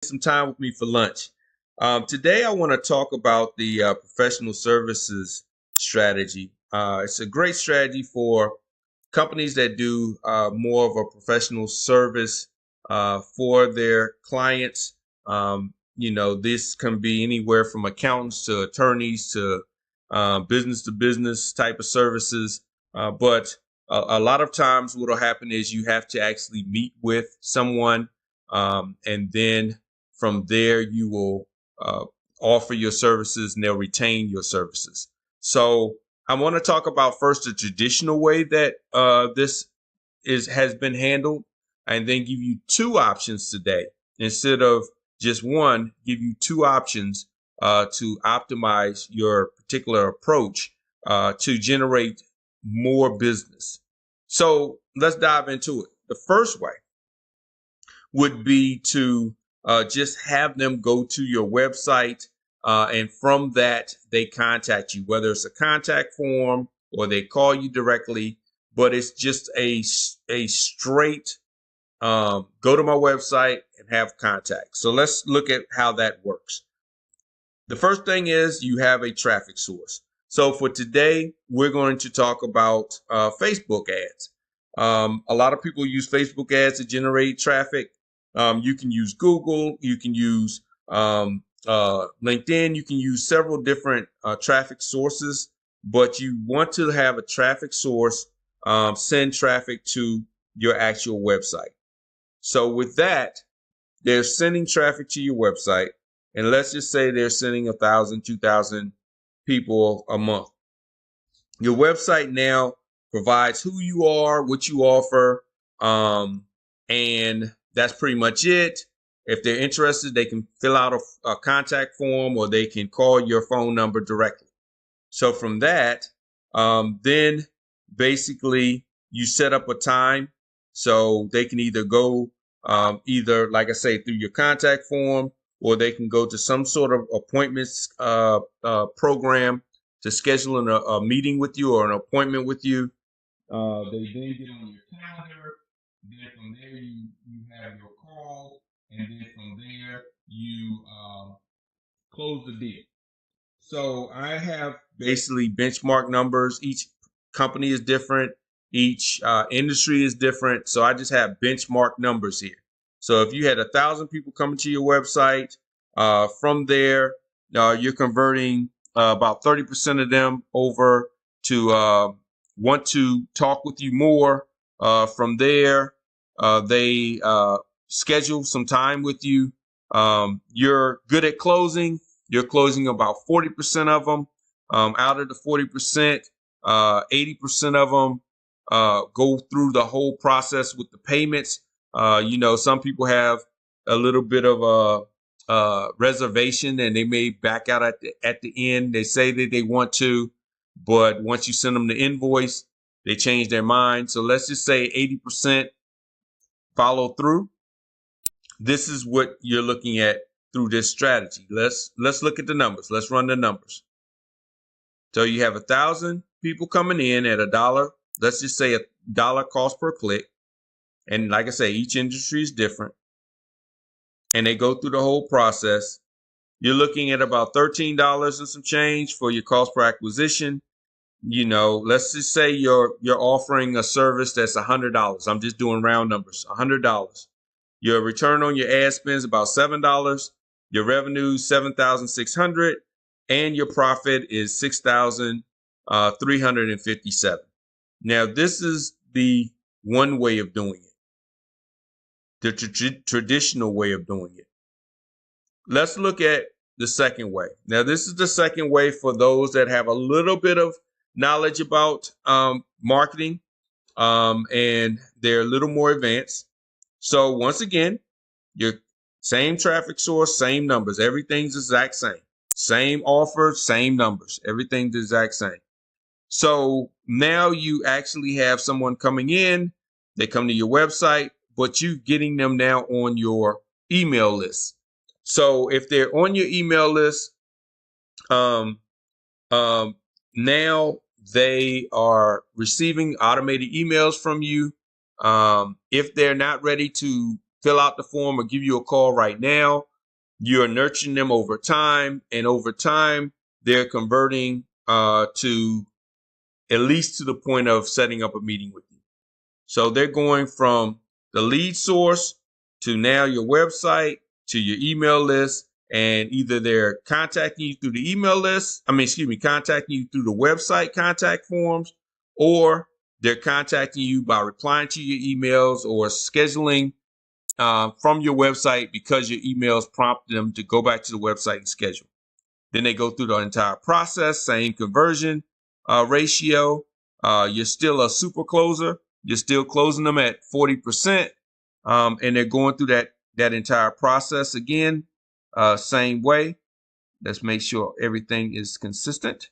some time with me for lunch. Today, I want to talk about the professional services strategy. It's a great strategy for companies that do more of a professional service for their clients. This can be anywhere from accountants to attorneys to business type of services. But a lot of times, what will happen is you have to actually meet with someone, and then from there, you will offer your services and they'll retain your services. So I want to talk about first the traditional way that this has been handled, and then give you two options today instead of just one. Give you two options to optimize your particular approach to generate more business. So let's dive into it. The first way would be to just have them go to your website, and from that they contact you, whether it's a contact form or they call you directly. But it's just a straight go to my website and have contact. So let's look at how that works. The first thing is you have a traffic source. So for today, we're going to talk about Facebook ads. A lot of people use Facebook ads to generate traffic. You can use Google, you can use LinkedIn, you can use several different traffic sources, but you want to have a traffic source send traffic to your actual website. So with that, they're sending traffic to your website, and let's just say they're sending 1,000, 2,000 people a month. Your website now provides who you are, what you offer, and that's pretty much it. If they're interested, they can fill out a contact form, or they can call your phone number directly. So from that, then basically you set up a time, so they can either go either, like I say, through your contact form, or they can go to some sort of appointments program to schedule a meeting with you or an appointment with you. They then get on your calendar. Then from there, you have your call, and then from there, you close the deal. So I have basically benchmark numbers. Each company is different. Each industry is different. So I just have benchmark numbers here. So if you had 1,000 people coming to your website, from there, you're converting about 30% of them over to want to talk with you more. From there, they schedule some time with you. You're good at closing. You're closing about 40% of them. Out of the 40%, 80% of them go through the whole process with the payments. Some people have a little bit of a reservation, and they may back out at the end. They say that they want to, but once you send them the invoice, they change their mind. So let's just say 80% follow through. This is what you're looking at through this strategy. Let's look at the numbers. Let's run the numbers. So you have 1,000 people coming in at $1. Let's just say $1 cost per click. And like I say, each industry is different, and they go through the whole process. You're looking at about $13 and some change for your cost per acquisition. Let's just say you're offering a service that's $100. I'm just doing round numbers, $100. Your return on your ad spend is about $7. Your revenue is $7,600, and your profit is $6,357. Now, this is the one way of doing it, the traditional way of doing it. Let's look at the second way. Now, this is the second way for those that have a little bit of knowledge about marketing, and they're a little more advanced. So once again, your same traffic source, same numbers, everything's the exact same. Same offer, same numbers, everything's the exact same. So now you actually have someone coming in, they come to your website, but you getting them now on your email list. So if they're on your email list, now they are receiving automated emails from you. If they're not ready to fill out the form or give you a call right now, You're nurturing them over time, and over time, they're converting to at least to the point of setting up a meeting with you. So they're going from the lead source to now your website to your email list, and either they're contacting you through the email list, contacting you through the website contact forms, or they're contacting you by replying to your emails or scheduling from your website because your emails prompt them to go back to the website and schedule. Then they go through the entire process, same conversion ratio. You're still a super closer. You're still closing them at 40%. And they're going through that entire process again, same way. Let's make sure everything is consistent.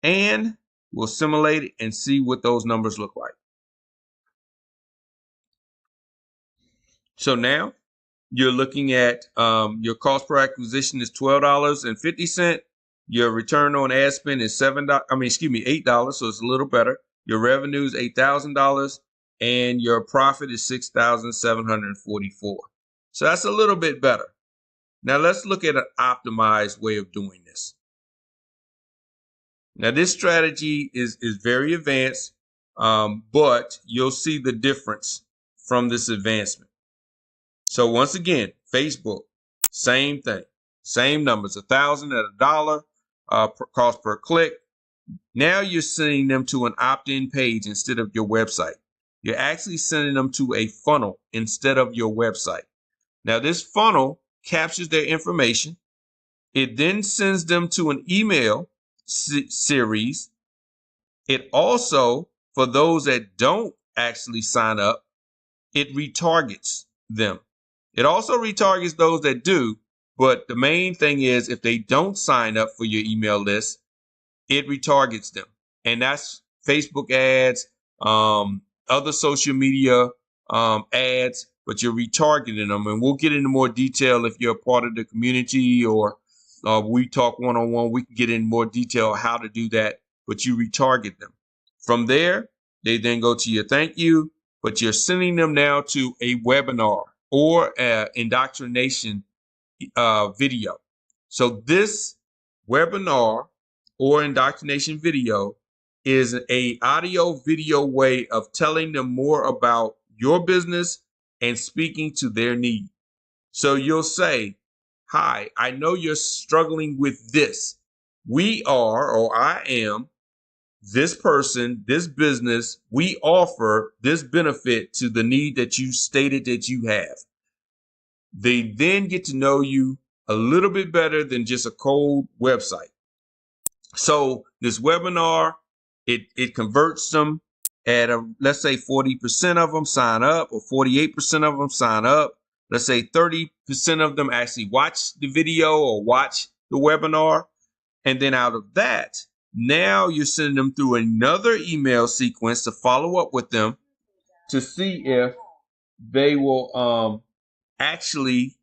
And we'll simulate it and see what those numbers look like. So now you're looking at your cost per acquisition is $12.50. Your return on ad spend is $8, so it's a little better. Your revenue is $8,000, and your profit is $6,744. So that's a little bit better. Now let's look at an optimized way of doing this. Now this strategy is very advanced, but you'll see the difference from this advancement. So once again, Facebook, same thing, same numbers, 1,000 at $1, cost per click. Now you're sending them to an opt-in page instead of your website. You're actually sending them to a funnel instead of your website. Now this funnel captures their information. It then sends them to an email series. It also, for those that don't actually sign up, it retargets them. It also retargets those that do, but the main thing is if they don't sign up for your email list, it retargets them. And that's Facebook ads, other social media ads, but you're retargeting them. And we'll get into more detail if you're a part of the community or we talk one-on-one. We can get in more detail how to do that, but you retarget them. From there, they then go to your thank you, but you're sending them now to a webinar or indoctrination video. So this webinar or indoctrination video is a audio video way of telling them more about your business and speaking to their need. So you'll say, hi, I know you're struggling with this. We are, or I am, this person, this business, we offer this benefit to the need that you stated that you have. They then get to know you a little bit better than just a cold website. So this webinar, it converts them at let's say 40% of them sign up or 48% of them sign up. Let's say 30% of them actually watch the video or watch the webinar. And then out of that, now you're sending them through another email sequence to follow up with them to see if they will actually,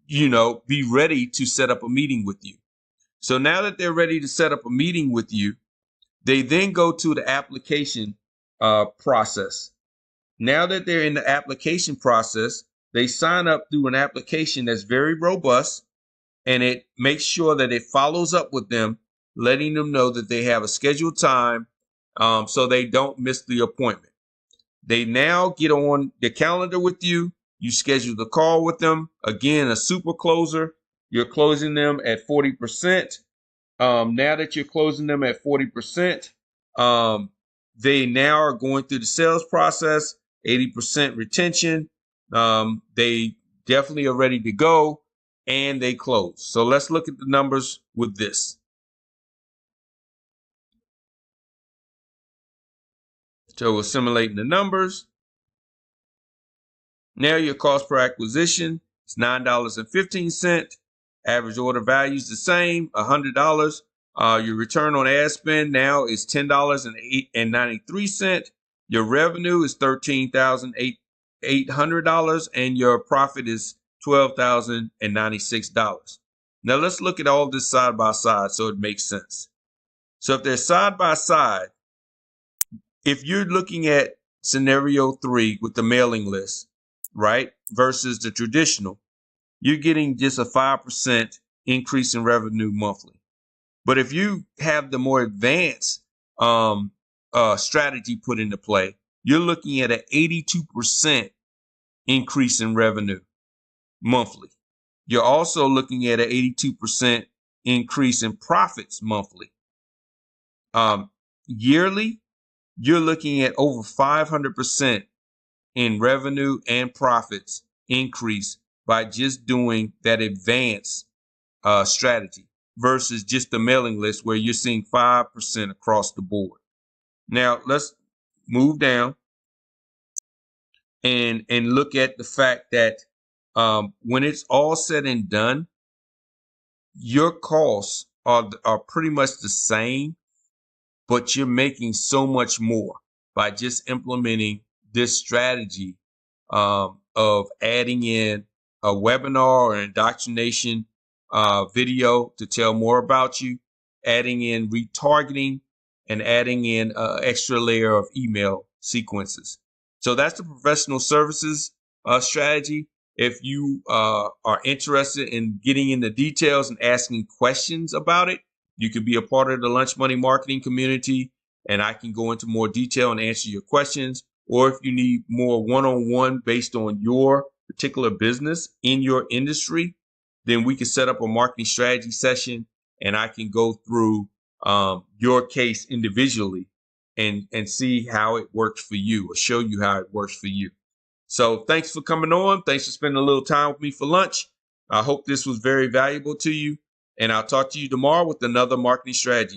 be ready to set up a meeting with you. So now that they're ready to set up a meeting with you, they then go to the application process. Now that they're in the application process, they sign up through an application that's very robust, and it makes sure that it follows up with them, letting them know that they have a scheduled time so they don't miss the appointment. They now get on the calendar with you. You schedule the call with them. Again, a super closer. You're closing them at 40%. Now that you're closing them at 40%, they now are going through the sales process, 80% retention. They definitely are ready to go, and they close. So let's look at the numbers with this. So we're simulating the numbers. Now your cost per acquisition is $9.15. Average order value is the same, $100. Your return on ad spend now is $10.93. Your revenue is $13,800, and your profit is $12,096. Now let's look at all this side by side so it makes sense. So if they're side by side, if you're looking at scenario 3 with the mailing list, right, versus the traditional, you're getting just a 5% increase in revenue monthly. But if you have the more advanced strategy put into play, you're looking at an 82% increase in revenue monthly. You're also looking at an 82% increase in profits monthly. Yearly, you're looking at over 500% in revenue and profits increase by just doing that advanced strategy versus just the mailing list where you're seeing 5% across the board. Now let's move down and look at the fact that when it's all said and done, your costs are pretty much the same, but you're making so much more by just implementing this strategy of adding in a webinar or indoctrination video to tell more about you, adding in retargeting, and adding in an extra layer of email sequences. So that's the professional services strategy. If you are interested in getting into details and asking questions about it, you can be a part of the Lunch Money Marketing community, and I can go into more detail and answer your questions. Or if you need more one-on-one based on your particular business in your industry, then we can set up a marketing strategy session, and I can go through your case individually and see how it works for you, or show you how it works for you. So thanks for coming on. Thanks for spending a little time with me for lunch. I hope this was very valuable to you, and I'll talk to you tomorrow with another marketing strategy.